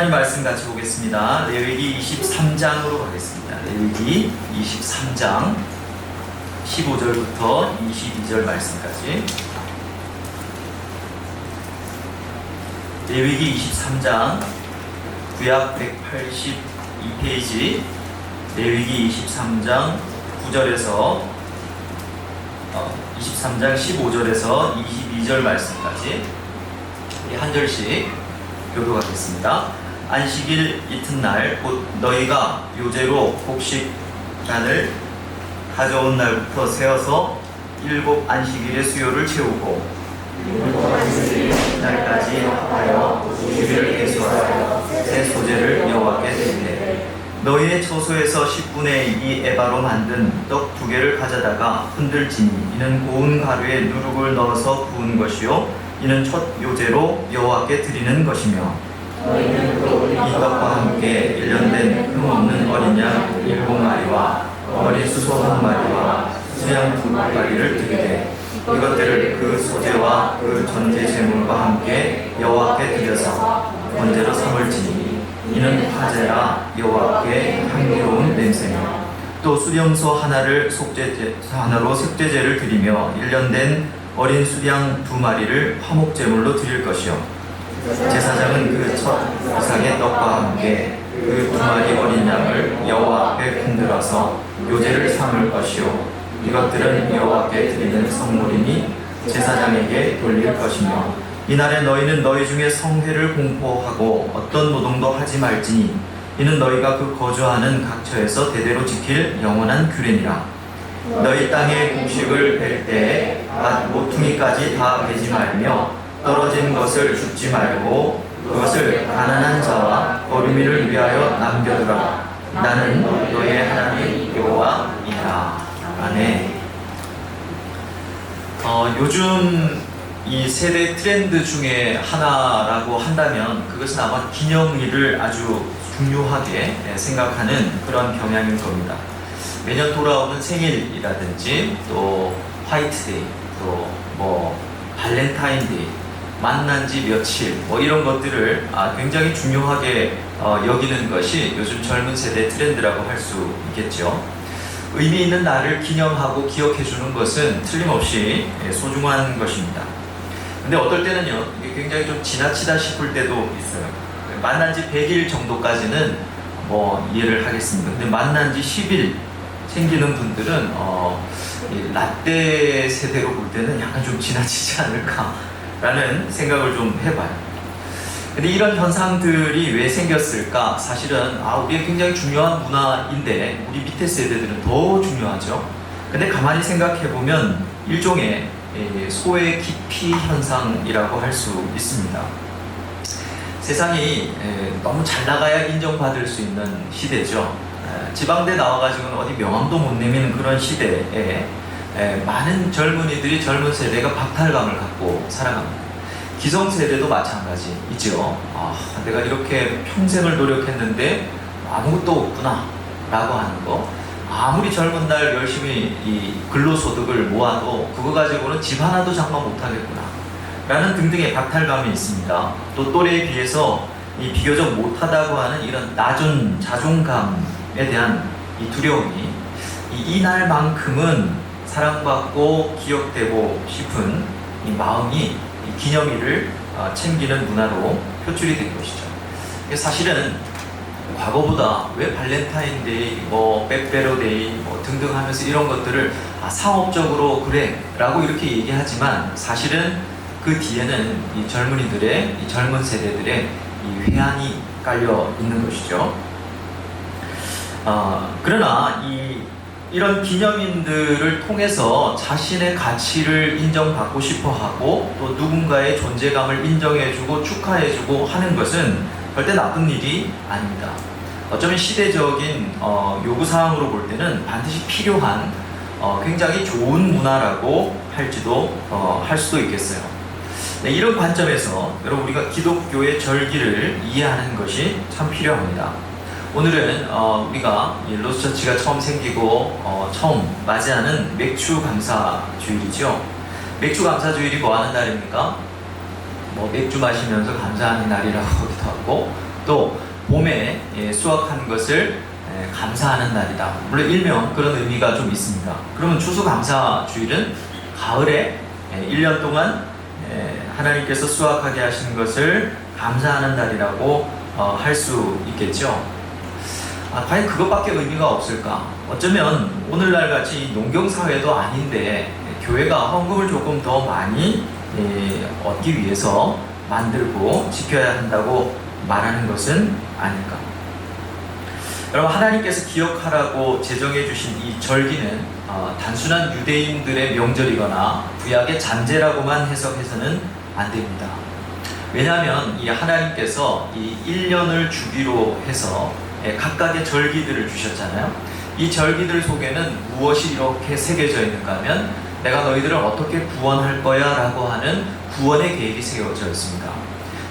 하나님 말씀 같이 보겠습니다. 레위기 23장으로 가겠습니다. 레위기 23장 15절부터 22절 말씀까지. 레위기 23장 구약 182페이지 레위기 23장 9절에서 23장 15절에서 22절 말씀까지 한 절씩 교도하겠습니다. 안식일 이튿날 곧 너희가 요제로 곡식단을 가져온 날부터 세어서 7 안식일의 수요를 채우고 7 날까지 하여 50일을 계수하여 새 소재를 여호와께 드리되 너희의 처소에서 10분의 2 에바로 만든 떡 2개를 가져다가 흔들지니 이는 고운 가루에 누룩을 넣어서 부은 것이요 이는 첫 요제로 여호와께 드리는 것이며 이 떡과 함께 1년 된 흠없는 어린 양 7마리와 어린 수소 1마리와 수양 2마리를 드리되 이것들을 그 소제와 그 전제 제물과 함께 여호와께 드려서 번제로 삼을지니 이는 화제라 여호와께 향기로운 냄새며 또 수령소 하나로 속죄제를 드리며 1년 된 어린 수양 2마리를 화목제물로 드릴 것이요 제사장은 그 첫 이삭의 떡과 함께 그 2마리 어린 양을 여호와 앞에 흔들어서 요제를 삼을 것이요 이것들은 여호와께 드리는 성물이니 제사장에게 돌릴 것이며 이날에 너희는 너희 중에 성회를 공포하고 어떤 노동도 하지 말지니 이는 너희가 그 거주하는 각처에서 대대로 지킬 영원한 규례니라. 너희 땅의 곡식을 벨 때에 밭 모퉁이까지 다 베지 말며 떨어진 것을 줍지 말고 그것을 가난한 자와 어루미를 위하여 남겨두라. 나는 너희의 하나님 여호와이라. 아멘. 요즘 이 세대 트렌드 중에 하나라고 한다면 그것은 아마 기념일을 아주 중요하게 생각하는 그런 경향일 겁니다. 매년 돌아오는 생일이라든지 또 화이트데이 또 발렌타인데이 만난 지 며칠 이런 것들을 굉장히 중요하게 여기는 것이 요즘 젊은 세대 트렌드라고 할 수 있겠죠. 의미 있는 날을 기념하고 기억해 주는 것은 틀림없이 소중한 것입니다. 근데 어떨 때는요 이게 굉장히 좀 지나치다 싶을 때도 있어요. 만난 지 100일 정도까지는 이해를 하겠습니다. 근데 만난 지 10일 생기는 분들은 라떼 세대로 볼 때는 약간 좀 지나치지 않을까라는 생각을 좀 해봐요. 근데 이런 현상들이 왜 생겼을까? 사실은 우리의 굉장히 중요한 문화인데 우리 밑에 세대들은 더 중요하죠. 근데 가만히 생각해보면 일종의 소외 기피 현상이라고 할 수 있습니다. 세상이 너무 잘 나가야 인정받을 수 있는 시대죠. 지방대 나와가지고는 어디 명함도 못 내미는 그런 시대에 많은 젊은이들이 젊은 세대가 박탈감을 갖고 살아갑니다. 기성세대도 마찬가지이죠. 내가 이렇게 평생을 노력했는데 아무것도 없구나 라고 하는 거. 아무리 젊은 날 열심히 이 근로소득을 모아도 그거 가지고는 집 하나도 장만 못하겠구나 라는 등등의 박탈감이 있습니다. 또 또래에 비해서 이 비교적 못하다고 하는 이런 낮은 자존감에 대한 이 두려움이 이날만큼은 사랑받고 기억되고 싶은 이 마음이 이 기념일을 챙기는 문화로 표출이 된 것이죠. 사실은 과거보다 왜 발렌타인데이, 빼빼로데이 등등 하면서 이런 것들을 상업적으로 그래 라고 이렇게 얘기하지만 사실은 그 뒤에는 이 젊은이들의, 이 젊은 세대들의 이 회한이 깔려 있는 것이죠. 그러나 이런 기념일들을 통해서 자신의 가치를 인정받고 싶어 하고 또 누군가의 존재감을 인정해주고 축하해주고 하는 것은 절대 나쁜 일이 아닙니다. 어쩌면 시대적인 요구사항으로 볼 때는 반드시 필요한 굉장히 좋은 문화라고 할 수도 있겠어요. 네, 이런 관점에서 여러분 우리가 기독교의 절기를 이해하는 것이 참 필요합니다. 오늘은 우리가 로스처치가 처음 생기고 처음 맞이하는 맥주 감사주일이죠. 맥주 감사주일이 뭐 하는 날입니까? 맥주 마시면서 감사하는 날이라고 하기도 하고 또 봄에 수확한 것을 감사하는 날이다. 물론 일명 그런 의미가 좀 있습니다. 그러면 추수감사주일은 가을에 1년 동안 하나님께서 수확하게 하신 것을 감사하는 날이라고 할 수 있겠죠. 과연 그것밖에 의미가 없을까? 어쩌면 오늘날 같이 농경사회도 아닌데 교회가 헌금을 조금 더 많이 얻기 위해서 만들고 지켜야 한다고 말하는 것은 아닐까? 여러분, 하나님께서 기억하라고 제정해 주신 이 절기는 단순한 유대인들의 명절이거나 구약의 잔재라고만 해석해서는 안 됩니다. 왜냐하면 이 하나님께서 이 1년을 주기로 해서 각각의 절기들을 주셨잖아요. 이 절기들 속에는 무엇이 이렇게 새겨져 있는가 하면 내가 너희들을 어떻게 구원할 거야 라고 하는 구원의 계획이 새겨져 있습니다.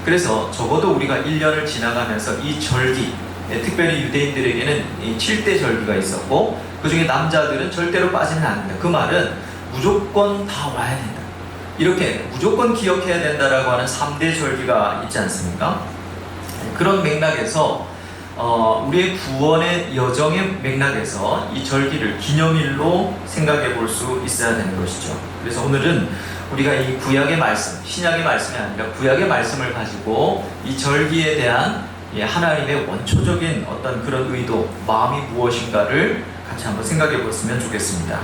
그래서 적어도 우리가 1년을 지나가면서 이 절기, 특별히 유대인들에게는 이 7대 절기가 있었고 그 중에 남자들은 절대로 빠지면 안 된다. 그 말은 무조건 다 와야 된다. 이렇게 무조건 기억해야 된다라고 하는 3대 절기가 있지 않습니까? 그런 맥락에서 우리의 구원의 여정의 맥락에서 이 절기를 기념일로 생각해 볼 수 있어야 되는 것이죠. 그래서 오늘은 우리가 이 구약의 말씀, 신약의 말씀이 아니라 구약의 말씀을 가지고 이 절기에 대한 하나님의 원초적인 어떤 그런 의도, 마음이 무엇인가를 같이 한번 생각해 보았으면 좋겠습니다.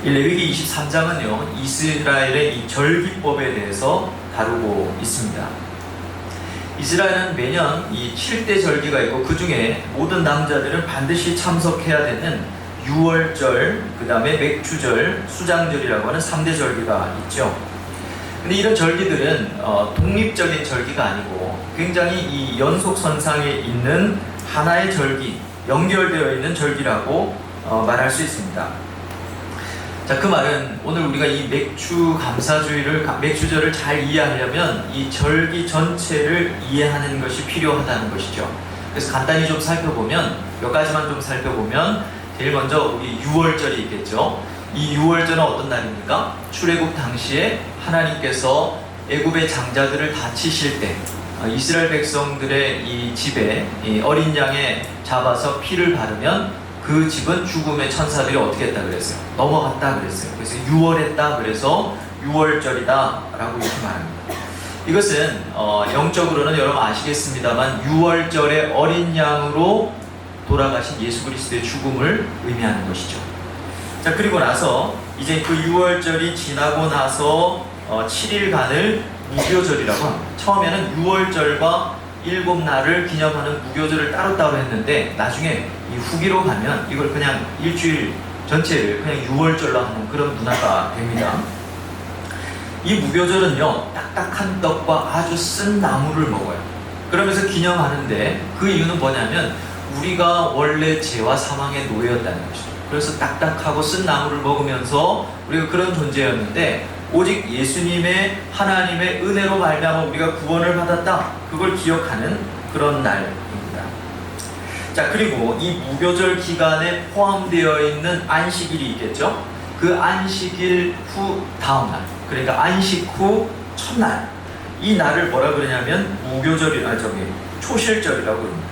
이 레위기 23장은요, 이스라엘의 이 절기법에 대해서 다루고 있습니다. 이스라엘은 매년 이 7대 절기가 있고 그 중에 모든 남자들은 반드시 참석해야 되는 유월절, 그 다음에 맥추절, 수장절이라고 하는 3대 절기가 있죠. 근데 이런 절기들은 독립적인 절기가 아니고 굉장히 이 연속선상에 있는 하나의 절기, 연결되어 있는 절기라고 말할 수 있습니다. 자, 그 말은 오늘 우리가 이 맥추절을 잘 이해하려면 이 절기 전체를 이해하는 것이 필요하다는 것이죠. 그래서 간단히 좀 살펴보면, 몇 가지만 좀 살펴보면, 제일 먼저 우리 유월절이 있겠죠. 이 유월절은 어떤 날입니까? 출애굽 당시에 하나님께서 애굽의 장자들을 다 치실 때 이스라엘 백성들의 이 집에 이 어린 양에 잡아서 피를 바르면 그 집은 죽음의 천사들이 어떻게 했다 그랬어요? 넘어갔다 그랬어요. 그래서 유월했다 그래서 유월절이다 라고 이렇게 말합니다. 이것은 영적으로는 여러분 아시겠습니다만 유월절의 어린 양으로 돌아가신 예수 그리스도의 죽음을 의미하는 것이죠. 자, 그리고 나서 이제 그 유월절이 지나고 나서 7일간을 무교절이라고 합니다. 처음에는 유월절과 7날을 기념하는 무교절을 따로따로 했는데 나중에 이 후기로 가면 이걸 그냥 일주일 전체를 그냥 유월절로 하는 그런 문화가 됩니다. 이 무교절은요, 딱딱한 떡과 아주 쓴 나물을 먹어요. 그러면서 기념하는데 그 이유는 뭐냐면 우리가 원래 죄와 사망의 노예였다는 것이죠. 그래서 딱딱하고 쓴 나물을 먹으면서 우리가 그런 존재였는데 오직 예수님의 하나님의 은혜로 말미암아 우리가 구원을 받았다. 그걸 기억하는 그런 날입니다. 자, 그리고 이 무교절 기간에 포함되어 있는 안식일이 있겠죠. 그 안식일 후 다음 날, 그러니까 안식 후 첫날, 이 날을 뭐라 그러냐면 초실절이라고 합니다.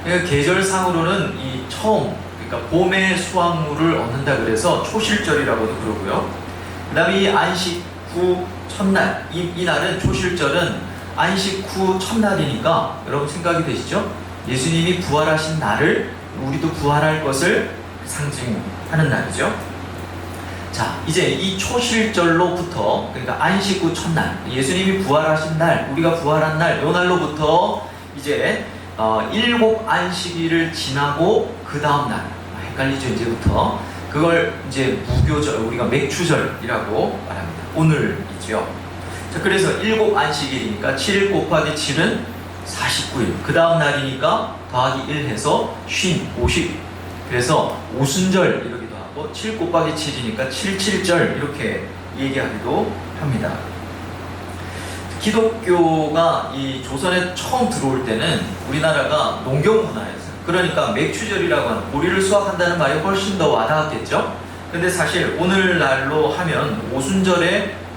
그러니까 계절상으로는 이 처음, 그러니까 봄의 수확물을 얻는다 그래서 초실절이라고도 그러고요. 그 다음에 이 안식 후 첫날, 이 날은 초실절은 안식 후 첫날이니까 여러분 생각이 되시죠? 예수님이 부활하신 날을 우리도 부활할 것을 상징하는 날이죠. 자, 이제 이 초실절로부터, 그러니까 안식 후 첫날, 예수님이 부활하신 날, 우리가 부활한 날, 요 날로부터 이제 7 안식일을 지나고 그 다음 날, 헷갈리죠 이제부터. 그걸 이제 무교절, 우리가 맥추절이라고 말합니다. 오늘이죠. 자, 그래서 7 안식일이니까 7 곱하기 7은 49일. 그 다음 날이니까 더하기 1 해서 50. 그래서 오순절 이러기도 하고 7 곱하기 7이니까 77절 이렇게 얘기하기도 합니다. 기독교가 이 조선에 처음 들어올 때는 우리나라가 농경 문화였어요. 그러니까 맥추절이라고 하는 보리를 수확한다는 말이 훨씬 더 와닿았겠죠. 근데 사실 오늘날로 하면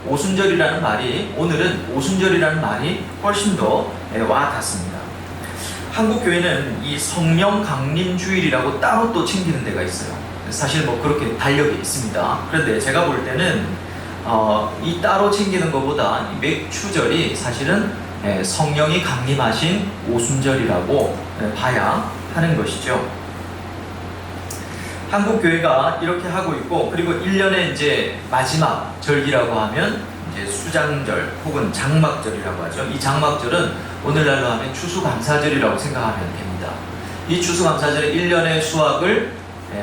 오순절이라는 말이, 오늘은 오순절이라는 말이 훨씬 더 와닿습니다. 한국 교회는 이 성령 강림 주일이라고 따로 또 챙기는 데가 있어요. 사실 뭐 그렇게 달력이 있습니다. 그런데 제가 볼 때는 이 따로 챙기는 것보다 이 맥추절이 사실은 성령이 강림하신 오순절이라고 봐야 하는 것이죠. 한국 교회가 이렇게 하고 있고, 그리고 1년의 이제 마지막 절기라고 하면 이제 수장절 혹은 장막절이라고 하죠. 이 장막절은 오늘날로 하면 추수감사절이라고 생각하면 됩니다. 이 추수감사절은 1년의 수확을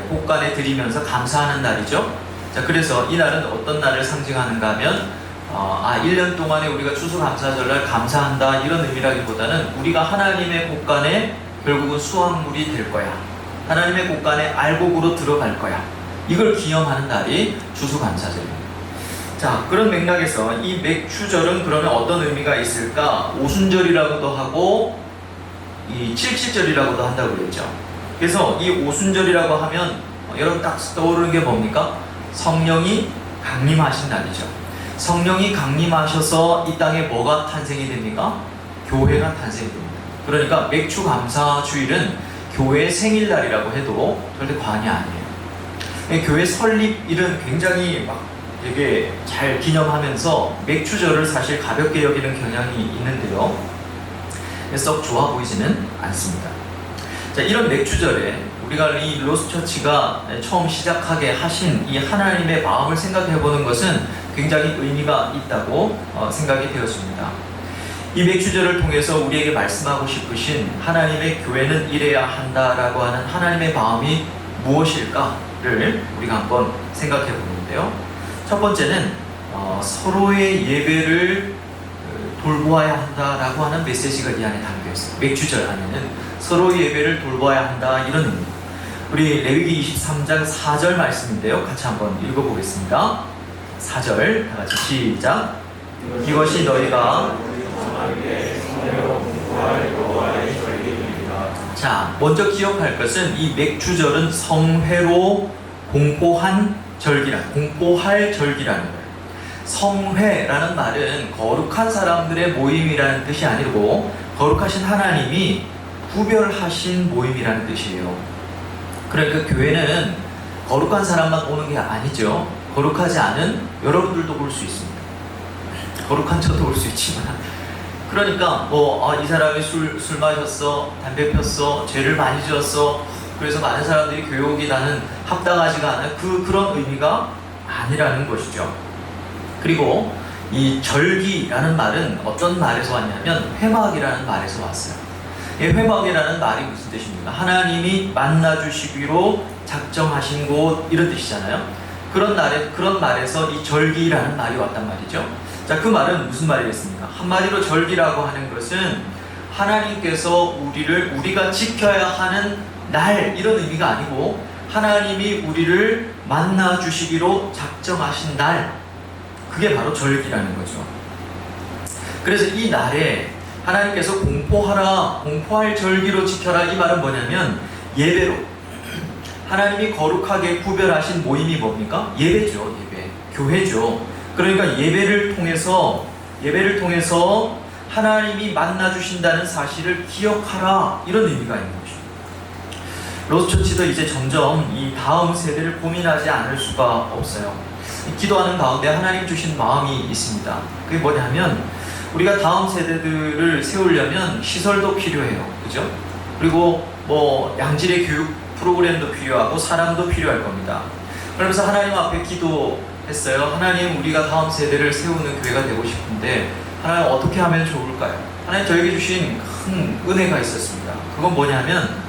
곳간에 드리면서 감사하는 날이죠. 자, 그래서 이 날은 어떤 날을 상징하는가 하면 1년 동안에 우리가 추수감사절날 감사한다 이런 의미라기보다는 우리가 하나님의 곳간에 결국은 수확물이 될 거야, 하나님의 곳간에 알곡으로 들어갈 거야, 이걸 기념하는 날이 추수감사절입니다. 자, 그런 맥락에서 이 맥추절은 그러면 어떤 의미가 있을까? 오순절이라고도 하고 이 칠칠절이라고도 한다고 그랬죠. 그래서 이 오순절이라고 하면 여러분 딱 떠오르는 게 뭡니까? 성령이 강림하신 날이죠. 성령이 강림하셔서 이 땅에 뭐가 탄생이 됩니까? 교회가 탄생이 됩니다. 그러니까 맥추감사주일은 교회의 생일날이라고 해도 절대 과언이 아니에요. 교회 설립일은 굉장히 막 되게 잘 기념하면서 맥추절을 사실 가볍게 여기는 경향이 있는데요, 썩 좋아 보이지는 않습니다. 자, 이런 맥추절에 우리가 이 로스처치가 처음 시작하게 하신 이 하나님의 마음을 생각해 보는 것은 굉장히 의미가 있다고 생각이 되었습니다. 이 맥추절을 통해서 우리에게 말씀하고 싶으신 하나님의 교회는 이래야 한다라고 하는 하나님의 마음이 무엇일까를 우리가 한번 생각해 보는데요. 첫 번째는 서로의 예배를 돌보아야 한다라고 하는 메시지가 이 안에 담겨 있어요. 맥추절 하면은 서로의 예배를 돌보아야 한다 이런 의미. 우리 레위기 23장 4절 말씀인데요, 같이 한번 읽어보겠습니다. 4절 다 같이 시작. 이것이 너희가 자, 먼저 기억할 것은 이 맥추절은 성회로 공포할 절기라는 거예요. 성회라는 말은 거룩한 사람들의 모임이라는 뜻이 아니고 거룩하신 하나님이 구별하신 모임이라는 뜻이에요. 그러니까 교회는 거룩한 사람만 오는 게 아니죠. 거룩하지 않은 여러분들도 올 수 있습니다. 거룩한 저도 올 수 있지만, 그러니까 이 사람이 술 마셨어, 담배 폈어, 죄를 많이 지었어, 그래서 많은 사람들이 교회 오기 나는 합당하지가 않아요. 그런 의미가 아니라는 것이죠. 그리고 이 절기라는 말은 어떤 말에서 왔냐면 회막이라는 말에서 왔어요. 이 회막이라는 말이 무슨 뜻입니까? 하나님이 만나주시기로 작정하신 곳 이런 뜻이잖아요. 그런 말에서 이 절기라는 말이 왔단 말이죠. 자, 그 말은 무슨 말이겠습니까? 한마디로 절기라고 하는 것은 하나님께서 우리가 지켜야 하는 날 이런 의미가 아니고 하나님이 우리를 만나주시기로 작정하신 날, 그게 바로 절기라는 거죠. 그래서 이 날에 하나님께서 공포할 절기로 지켜라, 이 말은 뭐냐면 예배로 하나님이 거룩하게 구별하신 모임이 뭡니까? 예배죠. 예배, 교회죠. 그러니까 예배를 통해서 하나님이 만나주신다는 사실을 기억하라, 이런 의미가 있는 것입니다. 로스처치도 이제 점점 이 다음 세대를 고민하지 않을 수가 없어요. 기도하는 가운데 하나님 주신 마음이 있습니다. 그게 뭐냐면 우리가 다음 세대들을 세우려면 시설도 필요해요. 그죠? 그리고 양질의 교육 프로그램도 필요하고 사람도 필요할 겁니다. 그러면서 하나님 앞에 기도했어요. 하나님, 우리가 다음 세대를 세우는 교회가 되고 싶은데 하나님 어떻게 하면 좋을까요? 하나님 저에게 주신 큰 은혜가 있었습니다. 그건 뭐냐면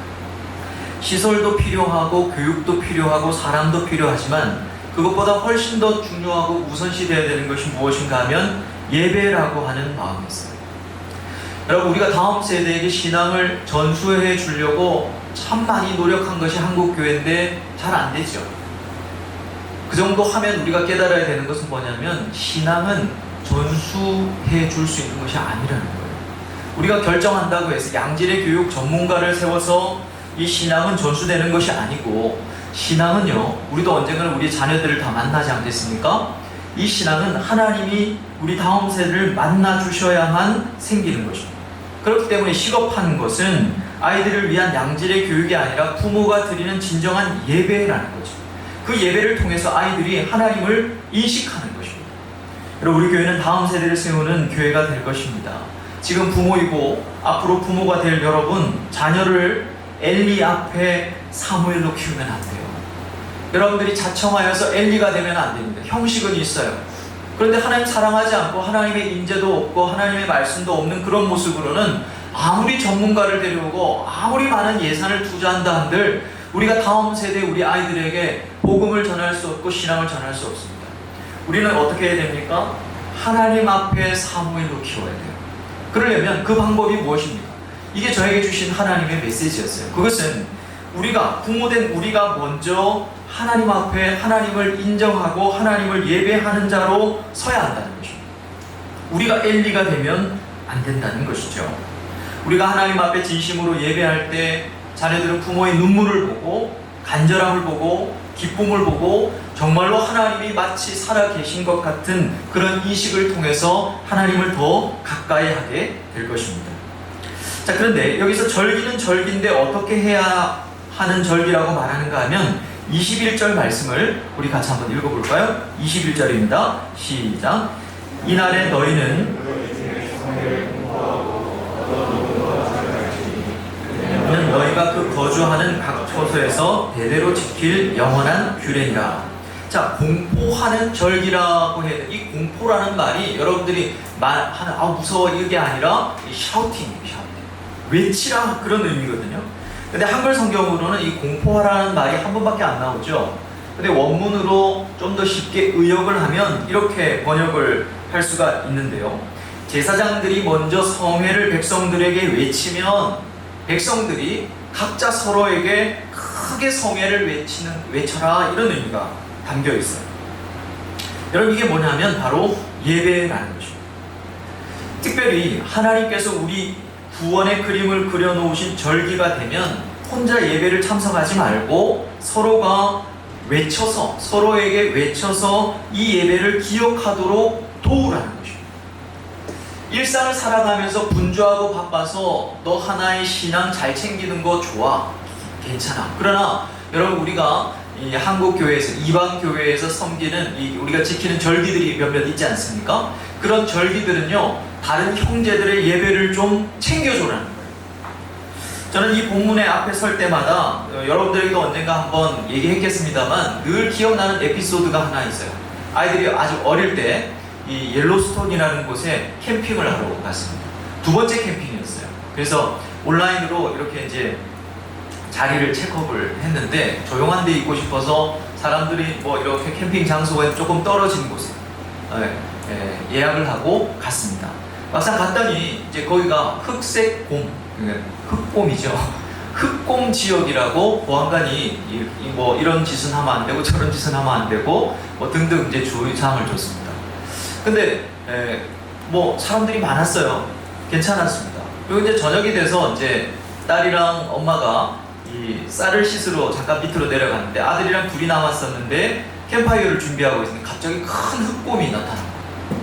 시설도 필요하고 교육도 필요하고 사람도 필요하지만 그것보다 훨씬 더 중요하고 우선시 되어야 되는 것이 무엇인가 하면 예배라고 하는 마음이 있어요. 여러분, 우리가 다음 세대에게 신앙을 전수해 주려고 참 많이 노력한 것이 한국교회인데 잘 안 되죠. 그 정도 하면 우리가 깨달아야 되는 것은 뭐냐면 신앙은 전수해 줄 수 있는 것이 아니라는 거예요. 우리가 결정한다고 해서 양질의 교육 전문가를 세워서 이 신앙은 전수되는 것이 아니고, 신앙은요, 우리도 언젠가는 우리 자녀들을 다 만나지 않겠습니까? 이 신앙은 하나님이 우리 다음 세대를 만나 주셔야만 생기는 것입니다. 그렇기 때문에 시급한 것은 아이들을 위한 양질의 교육이 아니라 부모가 드리는 진정한 예배라는 거죠. 그 예배를 통해서 아이들이 하나님을 인식하는 것입니다. 여러분, 우리 교회는 다음 세대를 세우는 교회가 될 것입니다. 지금 부모이고 앞으로 부모가 될 여러분, 자녀를 엘리 앞에 사무엘로 키우면 안 돼요. 여러분들이 자청하여서 엘리가 되면 안 됩니다. 형식은 있어요. 그런데 하나님 사랑하지 않고 하나님의 인재도 없고 하나님의 말씀도 없는 그런 모습으로는 아무리 전문가를 데려오고 아무리 많은 예산을 투자한다 한들 우리가 다음 세대 우리 아이들에게 복음을 전할 수 없고 신앙을 전할 수 없습니다. 우리는 어떻게 해야 됩니까? 하나님 앞에 사무엘로 키워야 돼요. 그러려면 그 방법이 무엇입니까? 이게 저에게 주신 하나님의 메시지였어요. 그것은 우리가 부모된 우리가 먼저 하나님 앞에 하나님을 인정하고 하나님을 예배하는 자로 서야 한다는 것입니다. 우리가 엘리가 되면 안 된다는 것이죠. 우리가 하나님 앞에 진심으로 예배할 때 자녀들은 부모의 눈물을 보고 간절함을 보고 기쁨을 보고 정말로 하나님이 마치 살아계신 것 같은 그런 인식을 통해서 하나님을 더 가까이 하게 될 것입니다. 자, 그런데 여기서 절기는 절기인데 어떻게 해야 하는 절기라고 말하는가 하면 21절 말씀을 우리 같이 한번 읽어볼까요? 21절입니다. 시작. 이날에 너희는 너희가 그 거주하는 각 처소에서 대대로 지킬 영원한 규례니라. 자, 공포하는 절기라고 해야 돼. 이 공포라는 말이 여러분들이 말하는 무서워 이게 아니라 샤우팅, 외치라 그런 의미거든요. 근데 한글 성경으로는 이 공포하라는 말이 한 번밖에 안 나오죠. 근데 원문으로 좀 더 쉽게 의역을 하면 이렇게 번역을 할 수가 있는데요. 제사장들이 먼저 성회를 백성들에게 외치면 백성들이 각자 서로에게 크게 성회를 외쳐라 이런 의미가 담겨 있어요. 여러분, 이게 뭐냐면 바로 예배라는 것입니다. 특별히 하나님께서 우리 구원의 그림을 그려놓으신 절기가 되면 혼자 예배를 참석하지 말고 서로가 외쳐서 서로에게 외쳐서 이 예배를 기억하도록 도우라는 것입니다. 일상을 살아가면서 분주하고 바빠서 너 하나의 신앙 잘 챙기는 거 좋아, 괜찮아. 그러나 여러분, 우리가 이 한국 교회에서 이방 교회에서 섬기는 우리가 지키는 절기들이 몇몇 있지 않습니까? 그런 절기들은요, 다른 형제들의 예배를 좀 챙겨줘라는 거예요. 저는 이 본문의 앞에 설 때마다 여러분들에게도 언젠가 한번 얘기했겠습니다만 늘 기억나는 에피소드가 하나 있어요. 아이들이 아주 어릴 때 이 옐로스톤이라는 곳에 캠핑을 하러 갔습니다. 두 번째 캠핑이었어요. 그래서 온라인으로 이렇게 이제 자리를 체크업을 했는데 조용한 데 있고 싶어서 사람들이 뭐 이렇게 캠핑 장소가 조금 떨어진 곳에 예약을 하고 갔습니다. 막상 갔더니 이제 거기가 흑색 곰, 흑곰이죠. 흑곰 지역이라고 보안관이 뭐 이런 짓은 하면 안 되고 저런 짓은 하면 안 되고 뭐 등등 이제 주의사항을 줬습니다. 근데 뭐 사람들이 많았어요. 괜찮았습니다. 그리고 이제 저녁이 돼서 이제 딸이랑 엄마가 이 쌀을 씻으러 잠깐 밑으로 내려갔는데 아들이랑 둘이 남았었는데 캠파이어를 준비하고 있는데 갑자기 큰 흑곰이 나타난 거예요.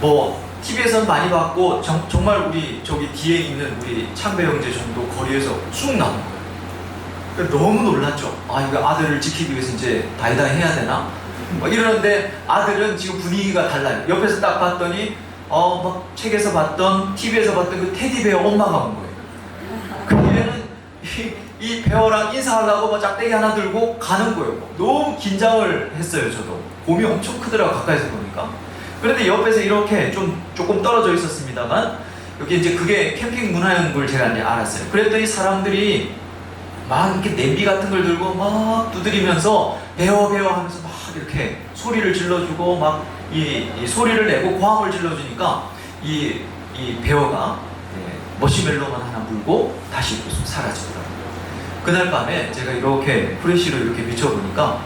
뭐 TV에서는 많이 봤고 정말 우리 저기 뒤에 있는 우리 창배 형제 정도 거리에서 쑥 나온 거예요. 그러니까 너무 놀랐죠. 이거 아들을 지키기 위해서 이제 다이다이 해야 되나? 이러는데 아들은 지금 분위기가 달라요. 옆에서 딱 봤더니 막 책에서 봤던 TV에서 봤던 그 테디베어 엄마가 온 거예요. 그 얘는 이 베어랑 인사하려고 막 짝대기 하나 들고 가는 거예요. 너무 긴장을 했어요. 저도 곰이 엄청 크더라고 가까이서 보니까. 그런데 옆에서 이렇게 조금 떨어져 있었습니다만 여기 이제 그게 캠핑 문화인 걸 제가 이제 알았어요. 그랬더니 사람들이 막 이렇게 냄비 같은 걸 들고 막 두드리면서 베어 하면서 막 이렇게 소리를 질러주고 막 이 소리를 내고 고함을 질러주니까 이 베어가 머시멜로만 하나 물고 다시 사라지더라고요. 그날 밤에 제가 이렇게 프레시로 이렇게 비춰보니까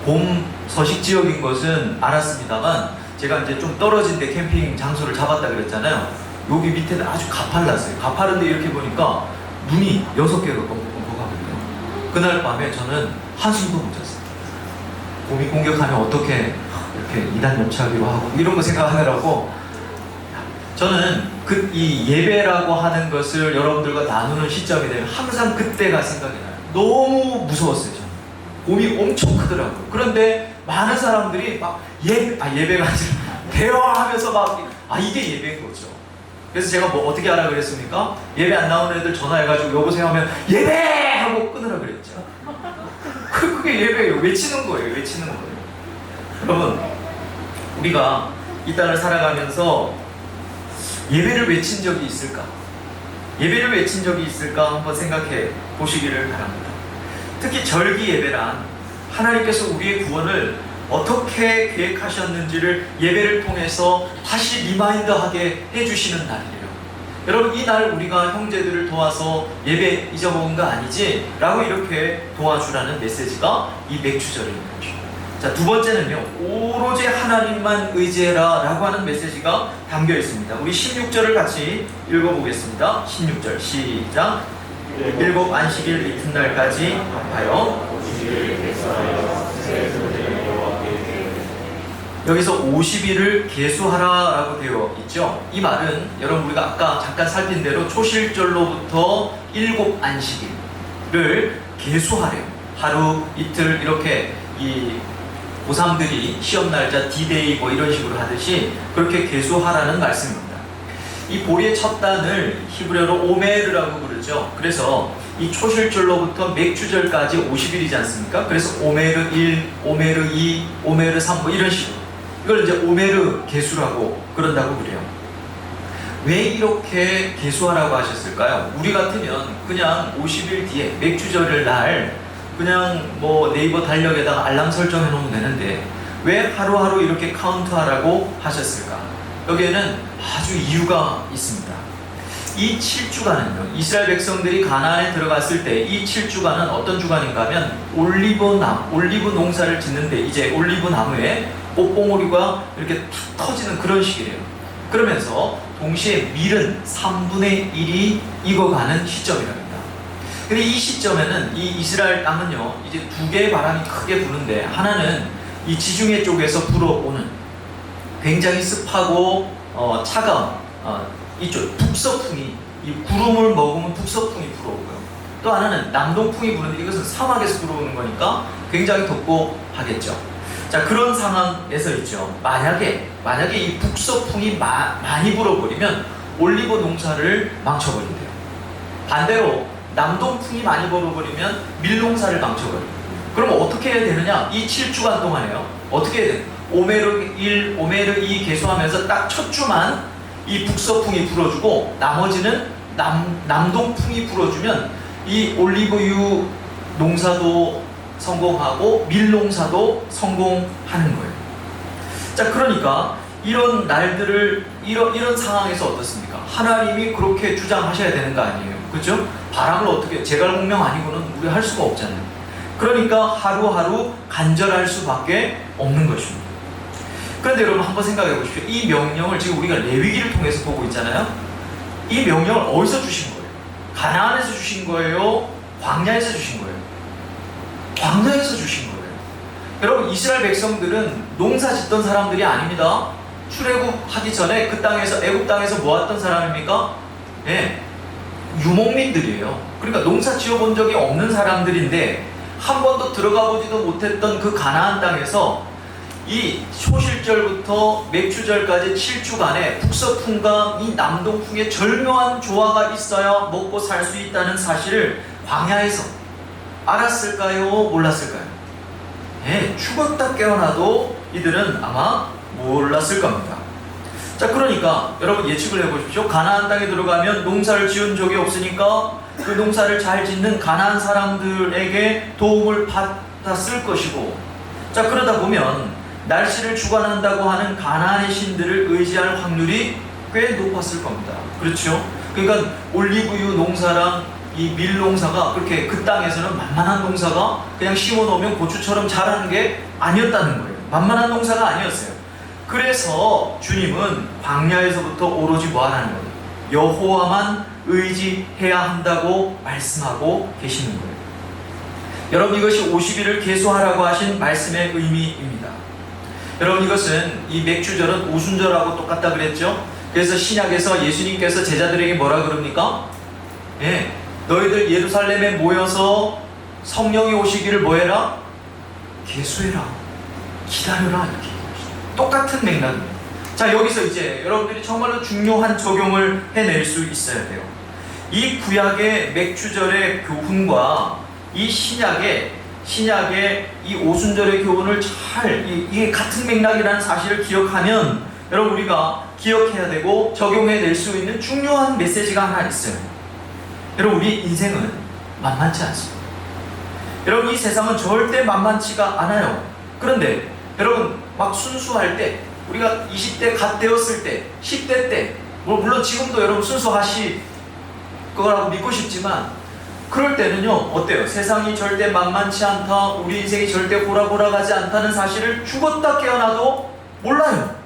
곰 서식 지역인 것은 알았습니다만 제가 이제 좀 떨어진 데 캠핑 장소를 잡았다 그랬잖아요. 여기 밑에는 아주 가팔랐어요. 가파른데 이렇게 보니까 눈이 6개가 검거가거든요. 그날 밤에 저는 한숨도 못 잤어요. 곰이 공격하면 어떻게 이렇게 2단 연차하기로 하고 이런 거 생각하느라고 저는 이 예배라고 하는 것을 여러분들과 나누는 시점이 되면 항상 그때가 생각이 나요. 너무 무서웠어요. 저는 몸이 엄청 크더라고요. 그런데 많은 사람들이 막 예배가 아니라 대화하면서 막 이게 예배인 거죠. 그래서 제가 뭐 어떻게 하라 그랬습니까? 예배 안 나오는 애들 전화해가지고 여보세요 하면 예배! 하고 끊으라 그랬죠. 그게 예배예요. 외치는 거예요. 외치는 거예요. 여러분, 우리가 이 땅을 살아가면서 예배를 외친 적이 있을까? 예배를 외친 적이 있을까? 한번 생각해 보시기를 바랍니다. 특히 절기 예배란 하나님께서 우리의 구원을 어떻게 계획하셨는지를 예배를 통해서 다시 리마인드하게 해주시는 날이에요. 여러분, 이 날 우리가 형제들을 도와서 예배 잊어먹은 거 아니지? 라고 이렇게 도와주라는 메시지가 이 맥주절인 거죠. 자, 두 번째는요, 오로지 하나님만 의지해라 라고 하는 메시지가 담겨 있습니다. 우리 16절을 같이 읽어보겠습니다. 16절 시작. 일곱 안식일 이튿날까지 하여 여기서 50일을 계수하라라고 되어 있죠. 이 말은 여러분 우리가 아까 잠깐 살핀 대로 초실절로부터 7 안식일을 계수하래요. 하루 이틀 이렇게 이 고3들이 시험 날짜 D-Day 뭐 이런 식으로 하듯이 그렇게 계수하라는 말씀입니다. 이 보리의 첫 단을 히브리어로 오메르라고 부르죠. 그래서 이 초실절로부터 맥주절까지 50일이지 않습니까? 그래서 오메르 1, 오메르 2, 오메르 3 뭐 이런 식으로 이걸 이제 오메르 계수라고 그런다고 그래요. 왜 이렇게 계수하라고 하셨을까요? 우리 같으면 그냥 50일 뒤에 맥주절을 날 그냥 뭐 네이버 달력에다가 알람 설정해 놓으면 되는데 왜 하루하루 이렇게 카운트하라고 하셨을까? 여기에는 아주 이유가 있습니다. 이 7주간은요, 이스라엘 백성들이 가나안에 들어갔을 때 이 7주간은 어떤 주간인가 하면 올리브 농사를 짓는데 이제 올리브 나무에 꽃봉오리가 이렇게 탁 터지는 그런 시기래요. 그러면서 동시에 밀은 3분의 1이 익어가는 시점이랍니다. 근데 이 시점에는 이 이스라엘 땅은요, 이제 두 개의 바람이 크게 부는데 하나는 이 지중해 쪽에서 불어오는 굉장히 습하고 차가운 이쪽 북서풍이, 이 구름을 머금은 북서풍이 불어오고요. 또 하나는 남동풍이 부는데 이것은 사막에서 불어오는 거니까 굉장히 덥고 하겠죠. 자, 그런 상황에서 있죠. 만약에 이 북서풍이 많이 불어버리면 올리브 농사를 망쳐버린대요. 반대로 남동풍이 많이 불어버리면 밀농사를 망쳐버려요. 그럼 어떻게 해야 되느냐? 이 7주간 동안에요. 어떻게 해야 되느냐? 오메르 1, 오메르 2 계수하면서 딱 첫 주만 이 북서풍이 불어주고 나머지는 남동풍이 불어주면 이 올리브유 농사도 성공하고 밀농사도 성공하는 거예요. 자, 그러니까 이런 날들을 이런 상황에서 어떻습니까? 하나님이 그렇게 주장하셔야 되는 거 아니에요. 그렇죠? 바람을 어떻게 제갈공명 아니고는 우리 할 수가 없잖아요. 그러니까 하루하루 간절할 수밖에 없는 것입니다. 그런데 여러분 한번 생각해 보십시오. 이 명령을 지금 우리가 레위기를 통해서 보고 있잖아요. 이 명령을 어디서 주신 거예요? 가나안에서 주신 거예요? 광야에서 주신 거예요? 광야에서 주신 거예요. 여러분, 이스라엘 백성들은 농사 짓던 사람들이 아닙니다. 출애굽하기 전에 그 땅에서 애굽 땅에서 모았던 사람입니까? 네, 유목민들이에요. 그러니까 농사 지어본 적이 없는 사람들인데 한 번도 들어가 보지도 못했던 그 가나안 땅에서 이 초실절부터 맥주절까지 7주간의 북서풍과 이 남동풍의 절묘한 조화가 있어야 먹고 살 수 있다는 사실을 광야에서 알았을까요? 몰랐을까요? 예, 죽었다 깨어나도 이들은 아마 몰랐을 겁니다. 자, 그러니까 여러분 예측을 해보십시오. 가나안 땅에 들어가면 농사를 지은 적이 없으니까 그 농사를 잘 짓는 가나안 사람들에게 도움을 받았을 것이고, 자, 그러다 보면 날씨를 주관한다고 하는 가나안의 신들을 의지할 확률이 꽤 높았을 겁니다. 그렇죠? 그러니까 올리브유 농사랑 이 밀 농사가 그렇게 그 땅에서는 만만한 농사가 그냥 심어놓으면 고추처럼 자라는 게 아니었다는 거예요. 만만한 농사가 아니었어요. 그래서 주님은 광야에서부터 오로지 뭐 하라는 거예요? 여호와만 의지해야 한다고 말씀하고 계시는 거예요. 여러분, 이것이 50일을 계수하라고 하신 말씀의 의미입니다. 여러분, 이것은 이 맥주절은 오순절하고 똑같다 그랬죠? 그래서 신약에서 예수님께서 제자들에게 뭐라 그럽니까? 예, 너희들 예루살렘에 모여서 성령이 오시기를 뭐해라? 계수해라, 기다려라, 이렇게 얘기하시죠. 똑같은 맥락입니다. 자, 여기서 이제 여러분들이 정말로 중요한 적용을 해낼 수 있어야 돼요. 이 구약의 맥주절의 교훈과 이 신약의 이 오순절의 교훈을 이게 같은 맥락이라는 사실을 기억하면 여러분, 우리가 기억해야 되고 적용해낼 수 있는 중요한 메시지가 하나 있어요. 여러분, 우리 인생은 만만치 않습니다. 여러분, 이 세상은 절대 만만치가 않아요. 그런데 여러분, 막 순수할 때, 우리가 20대 갓 되었을 때, 10대 때, 물론 지금도 여러분 순수하시 거라고 믿고 싶지만, 그럴 때는요, 어때요? 세상이 절대 만만치 않다, 우리 인생이 절대 호락호락하지 않다는 사실을 죽었다 깨어나도 몰라요.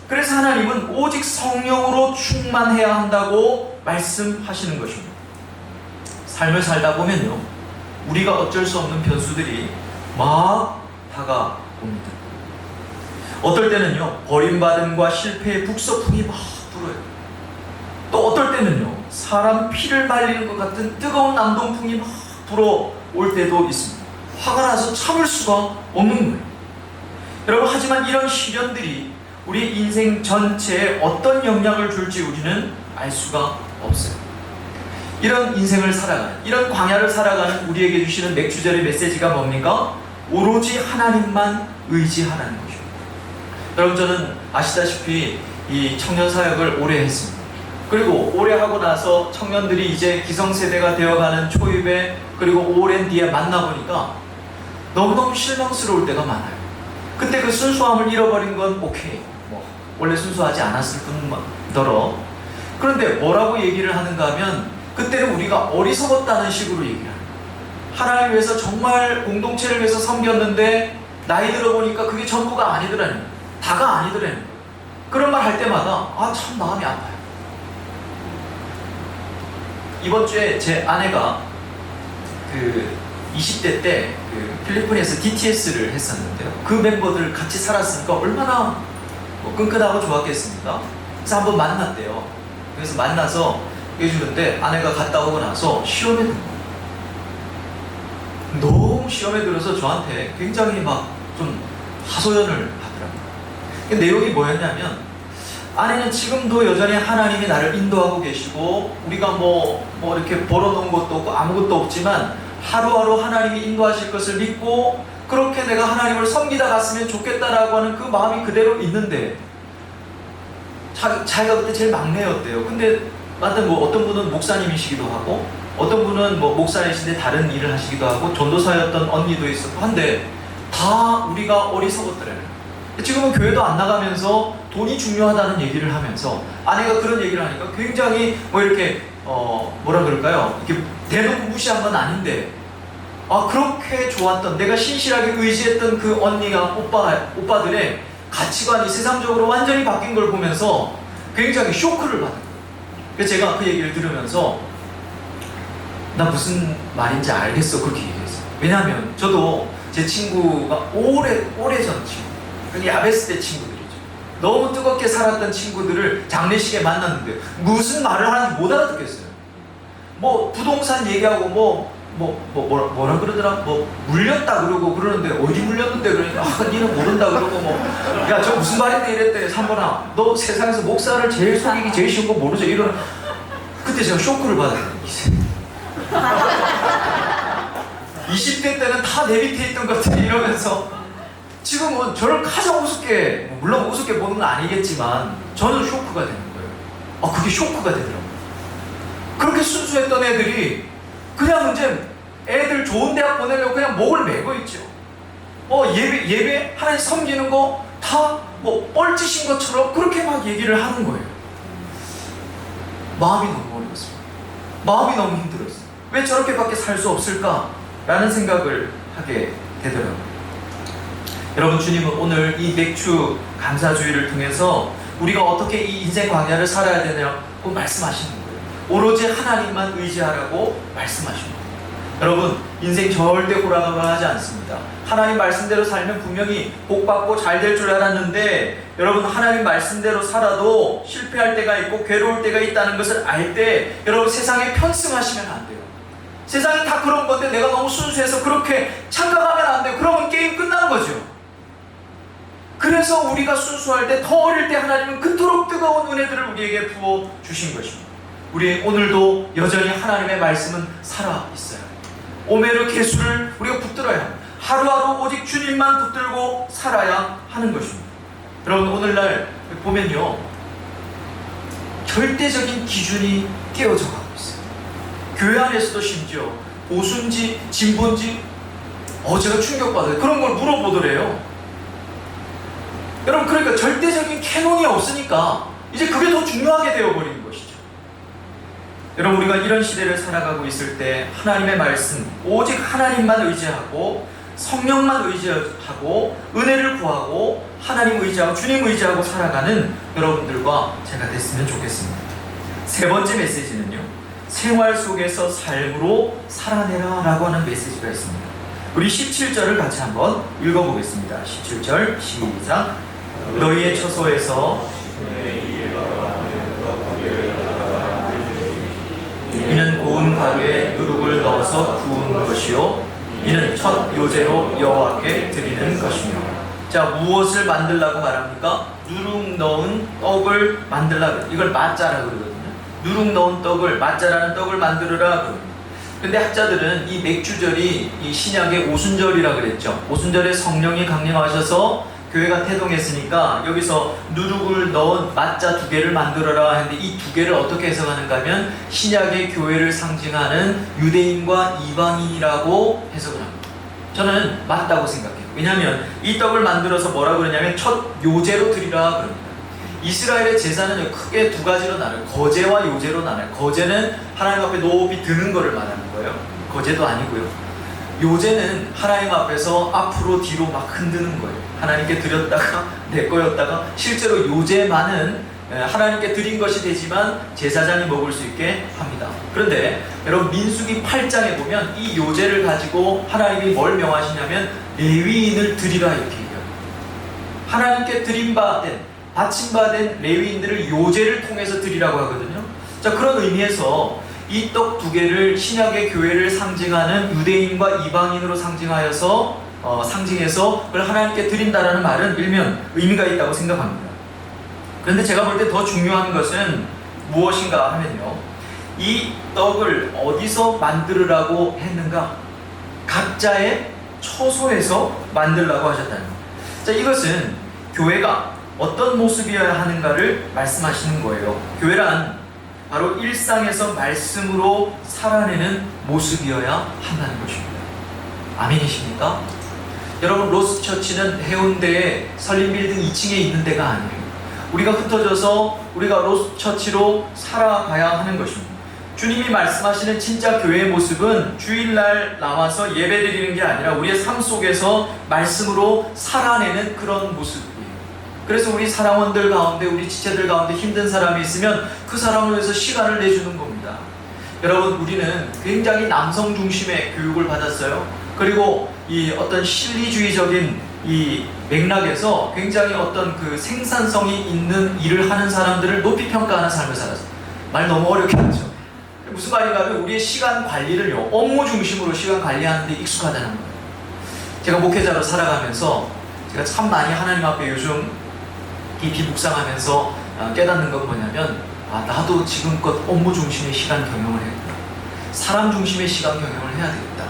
그래서 하나님은 오직 성령으로 충만해야 한다고 말씀하시는 것입니다. 삶을 살다 보면요, 우리가 어쩔 수 없는 변수들이 막 다가옵니다. 어떨 때는요, 버림받음과 실패의 북서풍이 막 불어요. 또 어떨 때는요, 사람 피를 말리는 것 같은 뜨거운 남동풍이 막 불어올 때도 있습니다. 화가 나서 참을 수가 없는 거예요. 여러분, 하지만 이런 시련들이 우리 인생 전체에 어떤 영향을 줄지 우리는 알 수가 없어요. 이런 인생을 살아가는, 이런 광야를 살아가는 우리에게 주시는 맥주절의 메시지가 뭡니까? 오로지 하나님만 의지하라는 것입니다. 여러분, 저는 아시다시피 이 청년 사역을 오래 했습니다. 그리고 오래 하고 나서 청년들이 이제 기성세대가 되어가는 초입에, 그리고 오랜 뒤에 만나보니까 너무너무 실망스러울 때가 많아요. 그때 그 순수함을 잃어버린 건 오케이, 원래 순수하지 않았을 뿐더러, 그런데 뭐라고 얘기를 하는가 하면 그때는 우리가 어리석었다는 식으로 얘기를 합니다. 하나님을 위해서 정말 공동체를 위해서 섬겼는데 나이 들어보니까 그게 전부가 아니더라는 거예요. 다가 아니더라는 거예요. 그런 말 할 때마다 참 마음이 아파요. 이번 주에 제 아내가 그 20대 때 그 필리핀에서 DTS를 했었는데요. 그 멤버들 같이 살았으니까 얼마나 끈끈하고 좋았겠습니까? 그래서 한번 만났대요. 그래서 만나서 해주는데 아내가 갔다 오고 나서 시험에 든 거예요. 너무 시험에 들어서 저한테 굉장히 막 좀 하소연을 하더라고요. 그 내용이 뭐였냐면, 아내는 지금도 여전히 하나님이 나를 인도하고 계시고 우리가 뭐 이렇게 벌어놓은 것도 없고 아무것도 없지만 하루하루 하나님이 인도하실 것을 믿고 그렇게 내가 하나님을 섬기다 갔으면 좋겠다라고 하는 그 마음이 그대로 있는데, 자기가 그때 제일 막내였대요. 근데 나한테 어떤 분은 목사님이시기도 하고 어떤 분은 목사이신데 다른 일을 하시기도 하고 전도사였던 언니도 있었고 한데 다 우리가 어리석었더래요. 지금은 교회도 안 나가면서 돈이 중요하다는 얘기를 하면서 아내가 그런 얘기를 하니까 굉장히 이렇게 뭐라 그럴까요? 이렇게 대놓고 무시한 건 아닌데, 그렇게 좋았던, 내가 신실하게 의지했던 그 언니가 오빠들의 가치관이 세상적으로 완전히 바뀐 걸 보면서 굉장히 쇼크를 받은 거예요. 그래서 제가 그 얘기를 들으면서 나 무슨 말인지 알겠어, 그렇게 얘기했어요. 왜냐하면 저도 제 친구가 오래전 친구, 야베스 때 친구들이죠. 너무 뜨겁게 살았던 친구들을 장례식에 만났는데 무슨 말을 하는지 못 알아듣겠어요. 부동산 얘기하고 뭐라 그러더라? 물렸다 그러는데 어디 물렸는데 그러니까 니는 모른다 그러고 야, 저 무슨 말인데 이랬더니 삼번아, 너 세상에서 목사를 제일 속이기 제일 쉬운 거 모르죠? 이런. 그때 제가 쇼크를 받았어요. 20대 때는 다 내 밑에 있던 것들이 이러면서 지금은 저를 가장 우습게, 물론 우습게 보는 건 아니겠지만 저는 쇼크가 되는 거예요. 그게 쇼크가 되더라고요. 그렇게 순수했던 애들이 그냥 이제 애들 좋은 대학 보내려고 그냥 목을 메고 있죠. 예배 하나님 섬기는 거 다 뻘짓인 것처럼 그렇게 막 얘기를 하는 거예요. 마음이 너무 어려웠어요. 마음이 너무 힘들었어요. 왜 저렇게밖에 살 수 없을까? 라는 생각을 하게 되더라고요. 여러분, 주님은 오늘 이 맥주 감사주의를 통해서 우리가 어떻게 이 인생 광야를 살아야 되냐고 말씀하시는 거예요. 오로지 하나님만 의지하라고 말씀하시는 거예요. 여러분, 인생 절대 호락호락하지 않습니다. 하나님 말씀대로 살면 분명히 복받고 잘 될 줄 알았는데, 여러분, 하나님 말씀대로 살아도 실패할 때가 있고 괴로울 때가 있다는 것을 알 때 여러분, 세상에 편승하시면 안 돼요. 세상이 다 그런 건데 내가 너무 순수해서 그렇게 착각하면 안 돼요. 그러면 게임 끝나는 거죠. 그래서 우리가 순수할 때, 더 어릴 때 하나님은 그토록 뜨거운 은혜들을 우리에게 부어 주신 것입니다. 우리 오늘도 여전히 하나님의 말씀은 살아있어요. 오메르 개수를 우리가 붙들어야 합니다. 하루하루 오직 주님만 붙들고 살아야 하는 것입니다. 여러분, 오늘날 보면요, 절대적인 기준이 깨어져 가고 있어요. 교회 안에서도 심지어 보수인지 진보인지 제가 충격받아요. 그런 걸 물어보더래요. 여러분, 그러니까 절대적인 캐논이 없으니까 이제 그게 더 중요하게 되어버리는 것이죠. 여러분, 우리가 이런 시대를 살아가고 있을 때 하나님의 말씀, 오직 하나님만 의지하고 성령만 의지하고 은혜를 구하고 하나님 의지하고 주님 의지하고 살아가는 여러분들과 제가 됐으면 좋겠습니다. 세 번째 메시지는요, 생활 속에서 삶으로 살아내라 라고 하는 메시지가 있습니다. 우리 17절을 같이 한번 읽어보겠습니다. 17절 시작. 너희의 처소에서 이는 고운 가루에 누룩을 넣어서 구운 것이요, 이는 첫 요제로 여호와께 드리는 것이며. 자, 무엇을 만들라고 말합니까? 누룩 넣은 떡을 만들라. 이걸 마짜라고 그러거든요. 누룩 넣은 떡을, 마짜라는 떡을 만들으라 그럽니다. 근데 학자들은 이 맥주절이 이 신약의 오순절이라 그랬죠. 오순절에 성령이 강림하셔서 교회가 태동했으니까 여기서 누룩을 넣은 마짜 2개를 만들어라 했는데, 이 2개를 어떻게 해석하는가 하면 신약의 교회를 상징하는 유대인과 이방인이라고 해석을 합니다. 저는 맞다고 생각해요. 왜냐하면 이 떡을 만들어서 뭐라 그러냐면 첫 요제로 드리라 그럽니다. 이스라엘의 제사는 크게 2가지로 나눠요. 거제와 요제로 나눠요. 거제는 하나님 앞에 높이 드는 것을 말하는 거예요. 거제도 아니고요. 요제는 하나님 앞에서 앞으로 뒤로 막 흔드는 거예요. 하나님께 드렸다가 내 거였다가, 실제로 요제만은 하나님께 드린 것이 되지만 제사장이 먹을 수 있게 합니다. 그런데 여러분, 민수기 8장에 보면 이 요제를 가지고 하나님이 뭘 명하시냐면 레위인을 드리라 이렇게 얘기해요. 하나님께 드린 바 된, 바친 바 된 레위인들을 요제를 통해서 드리라고 하거든요. 자, 그런 의미에서 이 떡 2개를 신약의 교회를 상징하는 유대인과 이방인으로 상징해서 그걸 하나님께 드린다라는 말은 일면 의미가 있다고 생각합니다. 그런데 제가 볼 때 더 중요한 것은 무엇인가 하면요, 이 떡을 어디서 만들으라고 했는가? 각자의 처소에서 만들라고 하셨다는 겁니다. 자, 이것은 교회가 어떤 모습이어야 하는가를 말씀하시는 거예요. 교회란 바로 일상에서 말씀으로 살아내는 모습이어야 한다는 것입니다. 아멘이십니까? 여러분, 로스처치는 해운대에 설립빌딩 2층에 있는 데가 아니에요. 우리가 흩어져서 우리가 로스처치로 살아가야 하는 것입니다. 주님이 말씀하시는 진짜 교회의 모습은 주일날 나와서 예배드리는 게 아니라 우리의 삶 속에서 말씀으로 살아내는 그런 모습이에요. 그래서 우리 사랑원들 가운데, 우리 지체들 가운데 힘든 사람이 있으면 그 사람을 위해서 시간을 내주는 겁니다. 여러분, 우리는 굉장히 남성 중심의 교육을 받았어요. 그리고 이 어떤 실리주의적인 이 맥락에서 굉장히 어떤 그 생산성이 있는 일을 하는 사람들을 높이 평가하는 삶을 살았어요. 말 너무 어렵게 하죠. 무슨 말인가 하면 우리의 시간 관리를요, 업무 중심으로 시간 관리하는 데 익숙하다는 거예요. 제가 목회자로 살아가면서 제가 참 많이 하나님 앞에 요즘 깊이 묵상하면서 깨닫는 건 뭐냐면, 나도 지금껏 업무 중심의 시간 경영을 해야겠다. 사람 중심의 시간 경영을 해야 되겠다.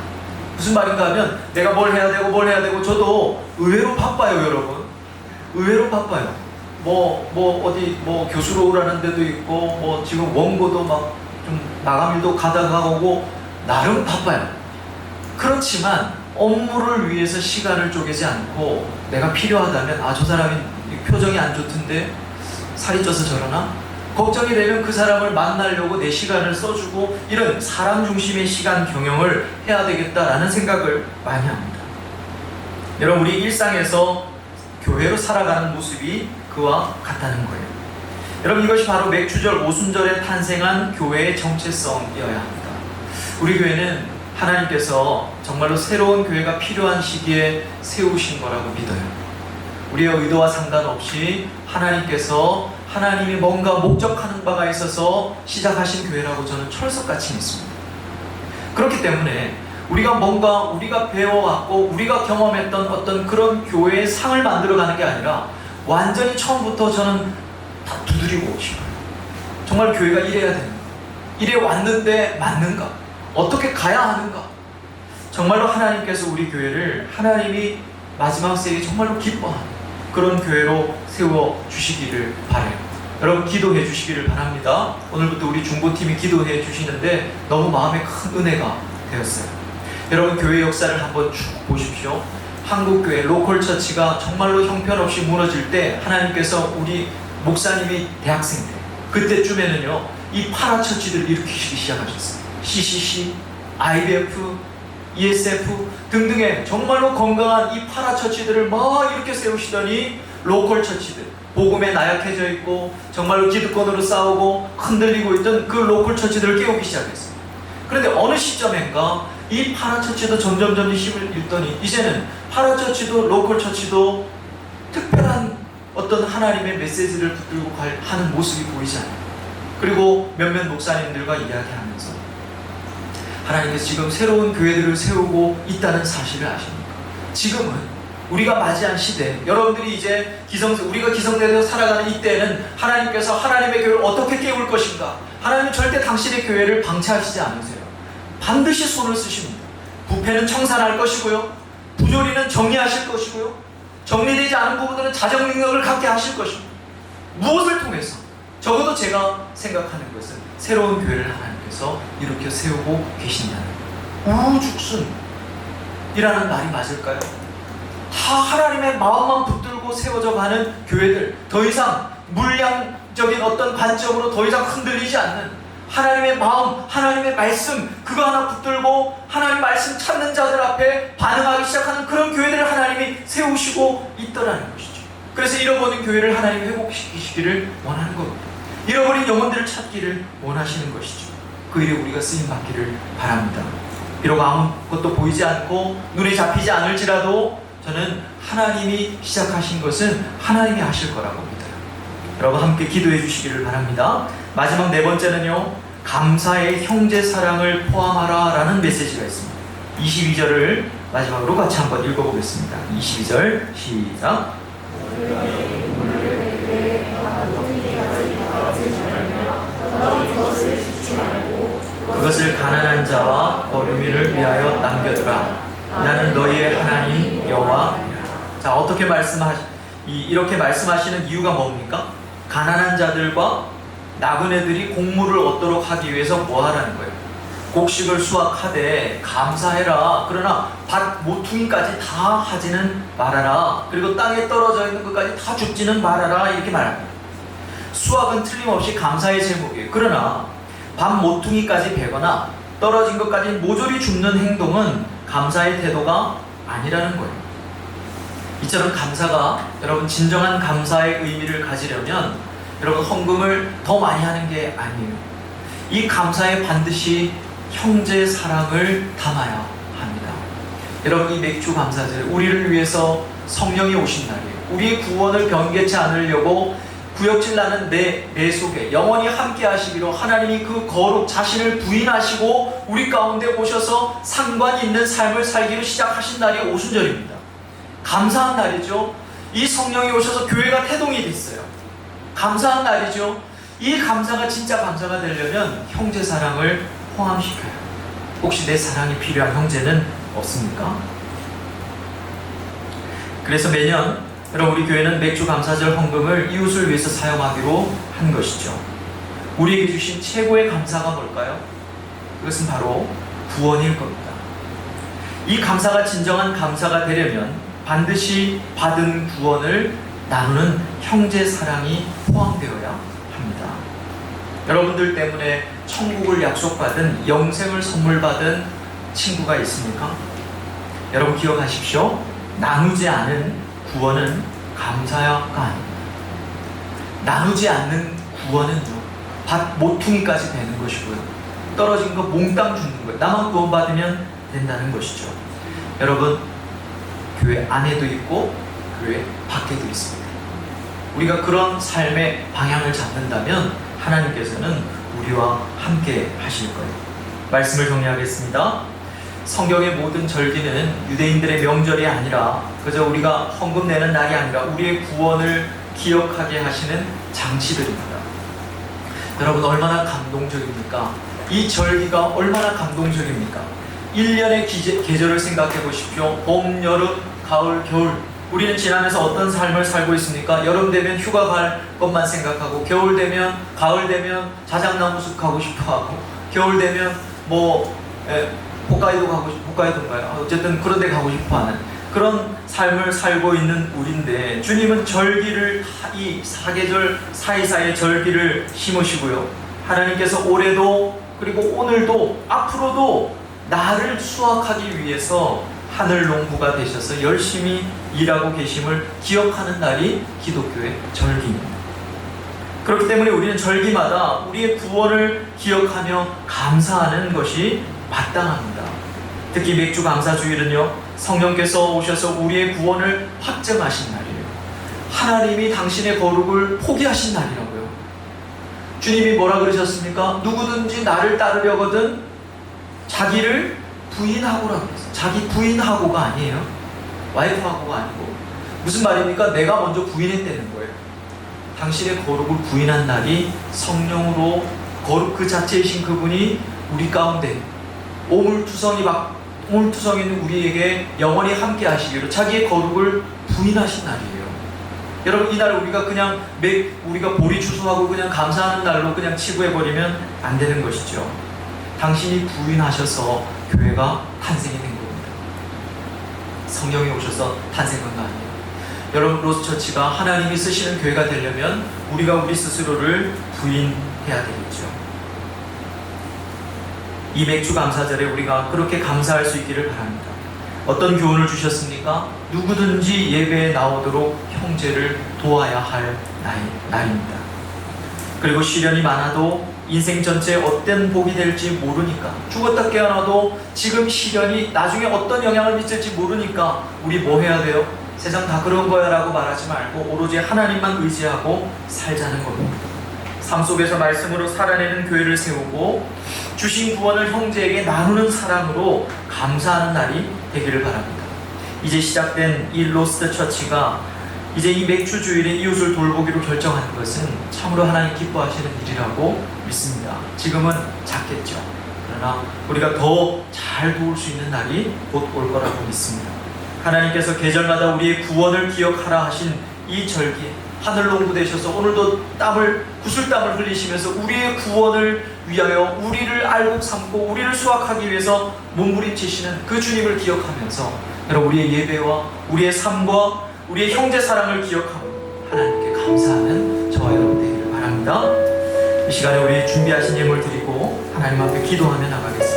무슨 말인가 하면 내가 뭘 해야 되고 저도 의외로 바빠요, 여러분. 의외로 바빠요. 어디 교수로 오라는 데도 있고, 지금 원고도 막 좀 마감일도 가다가 오고, 나름 바빠요. 그렇지만 업무를 위해서 시간을 쪼개지 않고, 내가 필요하다면 저 사람이 표정이 안 좋던데 살이 쪄서 저러나? 걱정이 되면 그 사람을 만나려고 내 시간을 써주고, 이런 사람 중심의 시간 경영을 해야 되겠다라는 생각을 많이 합니다. 여러분, 우리 일상에서 교회로 살아가는 모습이 그와 같다는 거예요. 여러분, 이것이 바로 맥주절 오순절에 탄생한 교회의 정체성이어야 합니다. 우리 교회는 하나님께서 정말로 새로운 교회가 필요한 시기에 세우신 거라고 믿어요. 우리의 의도와 상관없이 하나님께서 하나님이 뭔가 목적하는 바가 있어서 시작하신 교회라고 저는 철석같이 믿습니다. 그렇기 때문에 우리가 배워왔고 우리가 경험했던 어떤 그런 교회의 상을 만들어가는 게 아니라 완전히 처음부터 저는 다 두드리고 싶어요. 정말 교회가 이래야 되는가? 이래 왔는데 맞는가? 어떻게 가야 하는가? 정말로 하나님께서 우리 교회를 하나님이 마지막 세에 정말로 기뻐하는 그런 교회로 세워주시기를 바라요. 여러분 기도해 주시기를 바랍니다. 오늘부터 우리 중보팀이 기도해 주시는데 너무 마음에 큰 은혜가 되었어요. 여러분 교회 역사를 한번 쭉 보십시오. 한국교회 로컬처치가 정말로 형편없이 무너질 때 하나님께서 우리 목사님이 대학생 때 그때쯤에는요 이 파라처치들을 일으키시기 시작하셨어요. CCC, IBF, ESF 등등의 정말로 건강한 이 파라처치들을 막 이렇게 세우시더니 로컬처치들 복음에 나약해져 있고 정말로 기득권으로 싸우고 흔들리고 있던 그 로컬처치들을 깨우기 시작했어요. 그런데 어느 시점인가 이 파라처치도 점점 힘을 잃더니 이제는 파라처치도 로컬처치도 특별한 어떤 하나님의 메시지를 붙들고 하는 모습이 보이지 않아요. 그리고 몇몇 목사님들과 이야기하면서 하나님께서 지금 새로운 교회들을 세우고 있다는 사실을 아십니까? 지금은 우리가 맞이한 시대, 여러분들이 이제 우리가 기성세대로 살아가는 이때는 하나님께서 하나님의 교회를 어떻게 깨울 것인가? 하나님은 절대 당신의 교회를 방치하시지 않으세요. 반드시 손을 쓰십니다. 부패는 청산할 것이고요, 부조리는 정리하실 것이고요, 정리되지 않은 부분들은 자정 능력을 갖게 하실 것입니다. 무엇을 통해서? 적어도 제가 생각하는 것은 새로운 교회를 하나님께서 이렇게 세우고 계신다는 우죽순이라는 말이 맞을까요? 다 하나님의 마음만 붙들고 세워져 가는 교회들, 더 이상 물량적인 어떤 관점으로 더 이상 흔들리지 않는 하나님의 마음, 하나님의 말씀 그거 하나 붙들고 하나님 말씀 찾는 자들 앞에 반응하기 시작하는 그런 교회들을 하나님이 세우시고 있더라는 것이죠. 그래서 잃어버린 교회를 하나님이 회복시키시기를 원하는 겁니다. 잃어버린 영혼들을 찾기를 원하시는 것이죠. 그 일에 우리가 쓰임받기를 바랍니다. 비록 아무것도 보이지 않고 눈에 잡히지 않을지라도 저는 하나님이 시작하신 것은 하나님이 하실 거라고 믿어요. 여러분 함께 기도해 주시기를 바랍니다. 마지막 네 번째는요, 감사의 형제 사랑을 포함하라 라는 메시지가 있습니다. 22절을 마지막으로 같이 한번 읽어보겠습니다. 22절 시작. 그것을 가난한 자와 어루민을 위하여 남겨두라. 나는 너희의 하나님 여호와니라. 자, 어떻게 이렇게 말씀하시는 이유가 뭡니까? 가난한 자들과 나그네들이 곡물을 얻도록 하기 위해서 뭐 하라는 거예요? 곡식을 수확하되 감사해라. 그러나 밭 모퉁이까지 다 하지는 말아라. 그리고 땅에 떨어져 있는 것까지 다 줍지는 말아라. 이렇게 말합니다. 수확은 틀림없이 감사의 제목이에요. 그러나 밭 모퉁이까지 베거나 떨어진 것까지 모조리 줍는 행동은 감사의 태도가 아니라는 거예요. 이처럼 감사가 여러분 진정한 감사의 의미를 가지려면 여러분 헌금을 더 많이 하는 게 아니에요. 이 감사에 반드시 형제 사랑을 담아야 합니다. 여러분 이 맥주 감사절 우리를 위해서 성령이 오신 날이에요. 우리의 구원을 변개치 않으려고 구역질 나는 내 속에 영원히 함께 하시기로 하나님이 그 거룩 자신을 부인하시고 우리 가운데 오셔서 상관 있는 삶을 살기로 시작하신 날이 오순절입니다. 감사한 날이죠. 이 성령이 오셔서 교회가 태동이 됐어요. 감사한 날이죠. 이 감사가 진짜 감사가 되려면 형제 사랑을 포함시켜요. 혹시 내 사랑이 필요한 형제는 없습니까? 그래서 매년 여러분 우리 교회는 맥주 감사절 헌금을 이웃을 위해서 사용하기로 한 것이죠. 우리에게 주신 최고의 감사가 뭘까요? 그것은 바로 구원일 겁니다. 이 감사가 진정한 감사가 되려면 반드시 받은 구원을 나누는 형제 사랑이 포함되어야 합니다. 여러분들 때문에 천국을 약속받은 영생을 선물받은 친구가 있습니까? 여러분 기억하십시오. 나누지 않은 구원은 감사가 아닙니다. 나누지 않는 구원은요, 밭 모퉁이까지 베는 것이고요. 떨어진 거 몽땅 주는 거예요. 나만 구원받으면 된다는 것이죠. 여러분, 교회 안에도 있고 교회 밖에도 있습니다. 우리가 그런 삶의 방향을 잡는다면 하나님께서는 우리와 함께 하실 거예요. 말씀을 정리하겠습니다. 성경의 모든 절기는 유대인들의 명절이 아니라 그저 우리가 헌금 내는 날이 아니라 우리의 구원을 기억하게 하시는 장치들입니다. 여러분, 얼마나 감동적입니까? 이 절기가 얼마나 감동적입니까? 1년의 계절을 생각해 보십시오. 봄, 여름, 가을, 겨울. 우리는 지나면서 어떤 삶을 살고 있습니까? 여름 되면 휴가 갈 것만 생각하고, 겨울 되면, 가을 되면 자작나무 숲 가고 싶어하고, 겨울 되면 홋카이도 가고 싶어, 홋카이도인가요? 어쨌든 그런 데 가고 싶어하는 그런 삶을 살고 있는 우리인데, 주님은 절기를, 이 사계절 사이사이에 절기를 심으시고요, 하나님께서 올해도 그리고 오늘도 앞으로도 나를 수확하기 위해서 하늘 농부가 되셔서 열심히 일하고 계심을 기억하는 날이 기독교의 절기입니다. 그렇기 때문에 우리는 절기마다 우리의 구원을 기억하며 감사하는 것이 마땅합니다. 특히 맥주 감사주일은요, 성령께서 오셔서 우리의 구원을 확증하신 날이에요. 하나님이 당신의 거룩을 포기하신 날이라고요. 주님이 뭐라 그러셨습니까? 누구든지 나를 따르려거든 자기를 부인하고라고 했어요. 자기 부인하고가 아니에요. 와이프하고가 아니고. 무슨 말입니까? 내가 먼저 부인했다는 거예요. 당신의 거룩을 부인한 날이 성령으로 거룩 그 자체이신 그분이 우리 가운데 오물투성이는 우리에게 영원히 함께 하시기로 자기의 거룩을 부인하신 날이에요. 여러분, 이날 우리가 그냥 우리가 보리 추수하고 그냥 감사하는 날로 그냥 치부해버리면 안 되는 것이죠. 당신이 부인하셔서 교회가 탄생이 된 겁니다. 성령이 오셔서 탄생한 거 아니에요. 여러분, 로스처치가 하나님이 쓰시는 교회가 되려면 우리가 우리 스스로를 부인해야 되겠죠. 이 맥주 감사절에 우리가 그렇게 감사할 수 있기를 바랍니다. 어떤 교훈을 주셨습니까? 누구든지 예배에 나오도록 형제를 도와야 할 날입니다. 그리고 시련이 많아도 인생 전체에 어떤 복이 될지 모르니까, 죽었다 깨어나도 지금 시련이 나중에 어떤 영향을 미칠지 모르니까 우리 뭐 해야 돼요? 세상 다 그런 거야 라고 말하지 말고 오로지 하나님만 의지하고 살자는 겁니다. 삶 속에서 말씀으로 살아내는 교회를 세우고 주신 구원을 형제에게 나누는 사랑으로 감사하는 날이 되기를 바랍니다. 이제 시작된 이 로스트 처치가 이제 이 맥주 주일에 이웃을 돌보기로 결정하는 것은 참으로 하나님 기뻐하시는 일이라고 믿습니다. 지금은 작겠죠. 그러나 우리가 더 잘 도울 수 있는 날이 곧 올 거라고 믿습니다. 하나님께서 계절마다 우리의 구원을 기억하라 하신 이 절기에 하늘 농부 되셔서 오늘도 구슬땀을 흘리시면서 우리의 구원을 위하여 우리를 알곡 삼고 우리를 수확하기 위해서 몸부림치시는 그 주님을 기억하면서 여러분, 우리의 예배와 우리의 삶과 우리의 형제 사랑을 기억하고 하나님께 감사하는 저와 여러분 되기를 바랍니다. 이 시간에 우리 준비하신 예물 드리고 하나님 앞에 기도하며 나가겠습니다.